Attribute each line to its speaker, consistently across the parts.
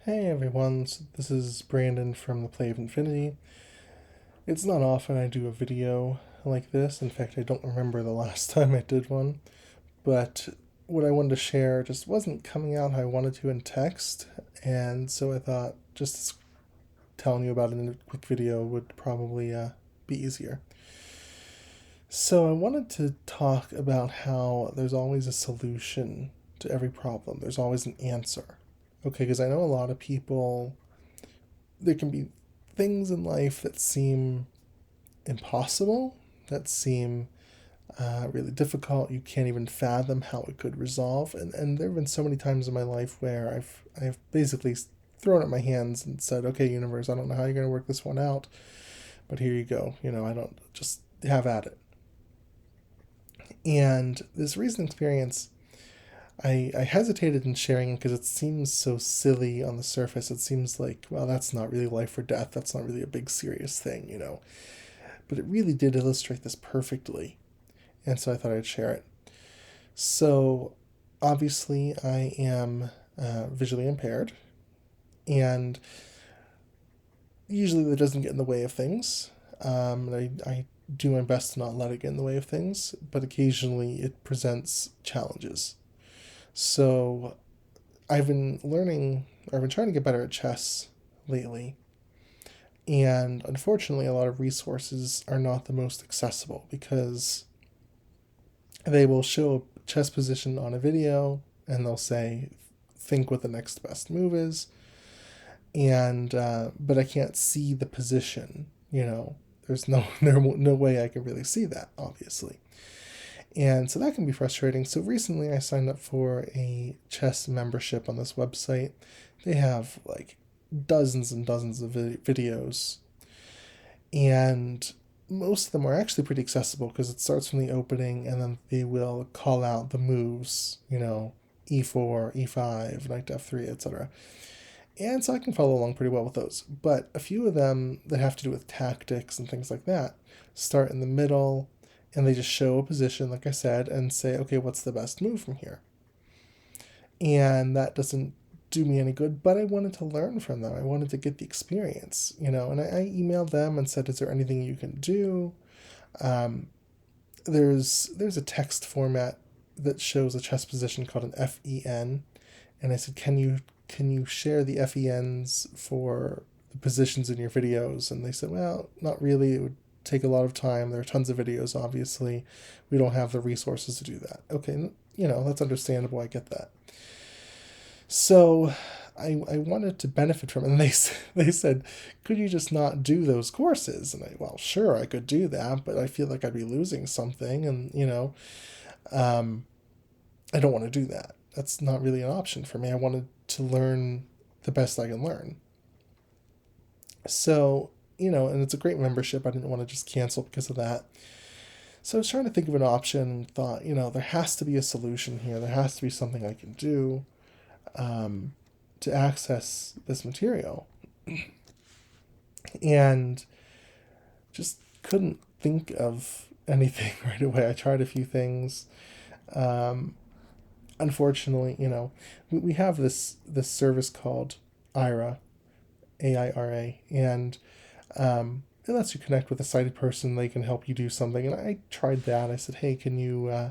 Speaker 1: Hey everyone, so this is Brandon from the Play of Infinity. It's not often I do a video like this. In fact, I don't remember the last time I did one. But what I wanted to share just wasn't coming out how I wanted to in text, and so I thought just telling you about it in a quick video would probably be easier. So I wanted to talk about how there's always a solution to every problem. There's always an answer. Okay, because I know a lot of people, there can be things in life that seem impossible, that seem really difficult. You can't even fathom how it could resolve. And there have been so many times in my life where I've basically thrown up my hands and said, "Okay, universe, I don't know how you're going to work this one out, but here you go. I don't just have at it." And this recent experience, I hesitated in sharing because it seems so silly on the surface. It seems like, well, that's not really life or death. That's not really a big serious thing. But it really did illustrate this perfectly. And so I thought I'd share it. So, obviously, I am visually impaired, and usually that doesn't get in the way of things. I do my best to not let it get in the way of things, but occasionally it presents challenges. So, I've been trying to get better at chess lately, and unfortunately, a lot of resources are not the most accessible because they will show a chess position on a video and they'll say, think what the next best move is. And, but I can't see the position. There's no way I can really see that, obviously. And so that can be frustrating. So recently I signed up for a chess membership on this website. They have like dozens and dozens of videos, and most of them are actually pretty accessible because it starts from the opening and then they will call out the moves, e4, e5, knight to f3, etc. And so I can follow along pretty well with those. But a few of them that have to do with tactics and things like that start in the middle and they just show a position, like I said, and say, okay, what's the best move from here? And that doesn't do me any good, but I wanted to learn from them. I wanted to get the experience. And I emailed them and said, is there anything you can do? Um, there's a text format that shows a chess position called an FEN, and I said, can you share the FENs for the positions in your videos? And they said, well, not really. It would take a lot of time. There are tons of videos, obviously. We don't have the resources to do that. Okay, that's understandable. I get that. So I wanted to benefit from it. And they said, could you just not do those courses? And well, sure, I could do that, but I feel like I'd be losing something. And, um, I don't want to do that. That's not really an option for me. I wanted to learn the best I can learn. So, and it's a great membership. I didn't want to just cancel because of that. So I was trying to think of an option and thought, there has to be a solution here. There has to be something I can do um, to access this material. And just couldn't think of anything right away. I tried a few things. Um, Unfortunately, we have this service called Aira, AIRA, and it lets you connect with a sighted person. They can help you do something. And I tried that. I said, hey, can you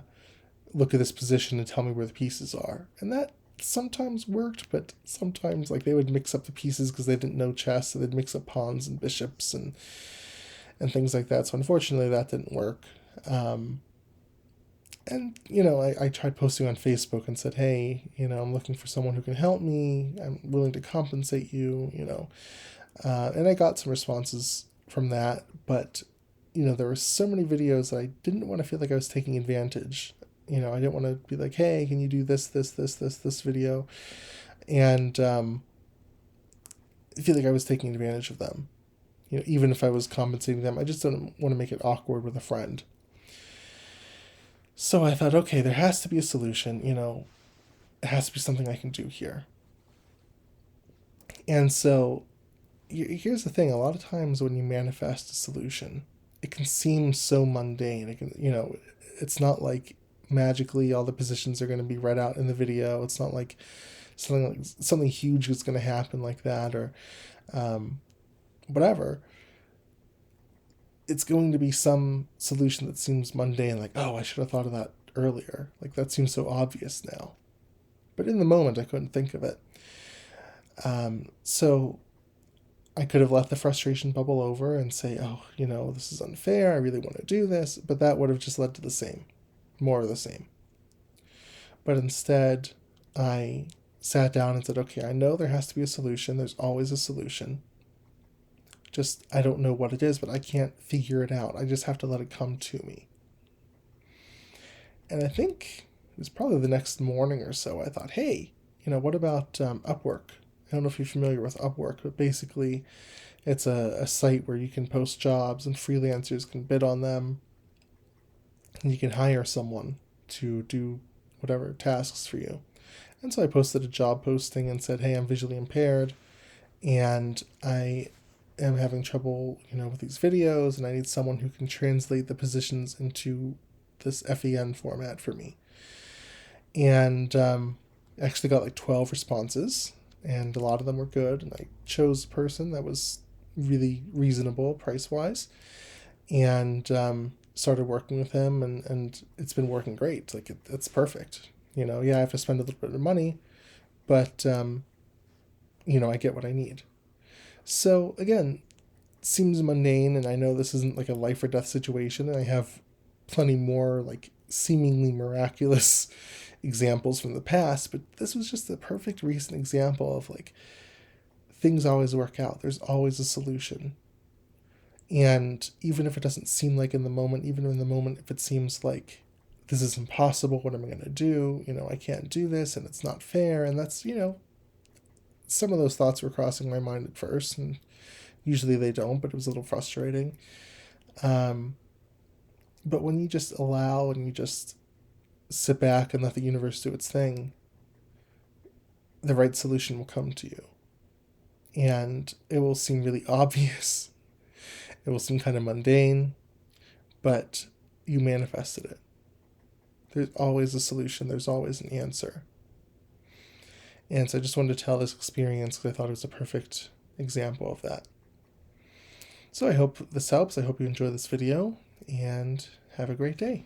Speaker 1: look at this position and tell me where the pieces are? And that sometimes worked, but sometimes like they would mix up the pieces because they didn't know chess, so they'd mix up pawns and bishops and things like that. So unfortunately, that didn't work. And I tried posting on Facebook and said, hey, I'm looking for someone who can help me. I'm willing to compensate you. And I got some responses from that, but there were so many videos that I didn't want to feel like I was taking advantage. I didn't want to be like, hey, can you do this video? And I feel like I was taking advantage of them. Even if I was compensating them, I just don't want to make it awkward with a friend. So I thought, okay, there has to be a solution. It has to be something I can do here. And so here's the thing: a lot of times when you manifest a solution, it can seem so mundane. It's not like magically all the positions are going to be read out in the video. It's not like something huge is going to happen like that, or whatever. It's going to be some solution that seems mundane, like, oh, I should have thought of that earlier. Like, that seems so obvious now. But in the moment, I couldn't think of it. So I could have let the frustration bubble over and say, oh, this is unfair. I really want to do this. But that would have just led to the same, more of the same. But instead, I sat down and said, okay, I know there has to be a solution. There's always a solution. Just, I don't know what it is, but I can't figure it out. I just have to let it come to me. And I think it was probably the next morning or so, I thought, hey, what about Upwork? I don't know if you're familiar with Upwork, but basically it's a site where you can post jobs and freelancers can bid on them. And you can hire someone to do whatever tasks for you. And so I posted a job posting and said, hey, I'm visually impaired and I am having trouble, with these videos, and I need someone who can translate the positions into this FEN format for me. And actually got like 12 responses, and a lot of them were good, and I chose a person that was really reasonable price-wise, and started working with him, and it's been working great. Like, it's perfect. I have to spend a little bit of money, but I get what I need. So again, it seems mundane, and I know this isn't like a life or death situation, and I have plenty more like seemingly miraculous examples from the past, but this was just the perfect recent example of like things always work out. There's always a solution. And even if it doesn't seem like in the moment, even in the moment, if it seems like this is impossible, what am I going to do? I can't do this and it's not fair. And that's, some of those thoughts were crossing my mind at first, and usually they don't, but it was a little frustrating. But when you just allow and you just sit back and let the universe do its thing, the right solution will come to you. And it will seem really obvious. It will seem kind of mundane, but you manifested it. There's always a solution. There's always an answer. And so I just wanted to tell this experience because I thought it was a perfect example of that. So I hope this helps. I hope you enjoy this video, and have a great day.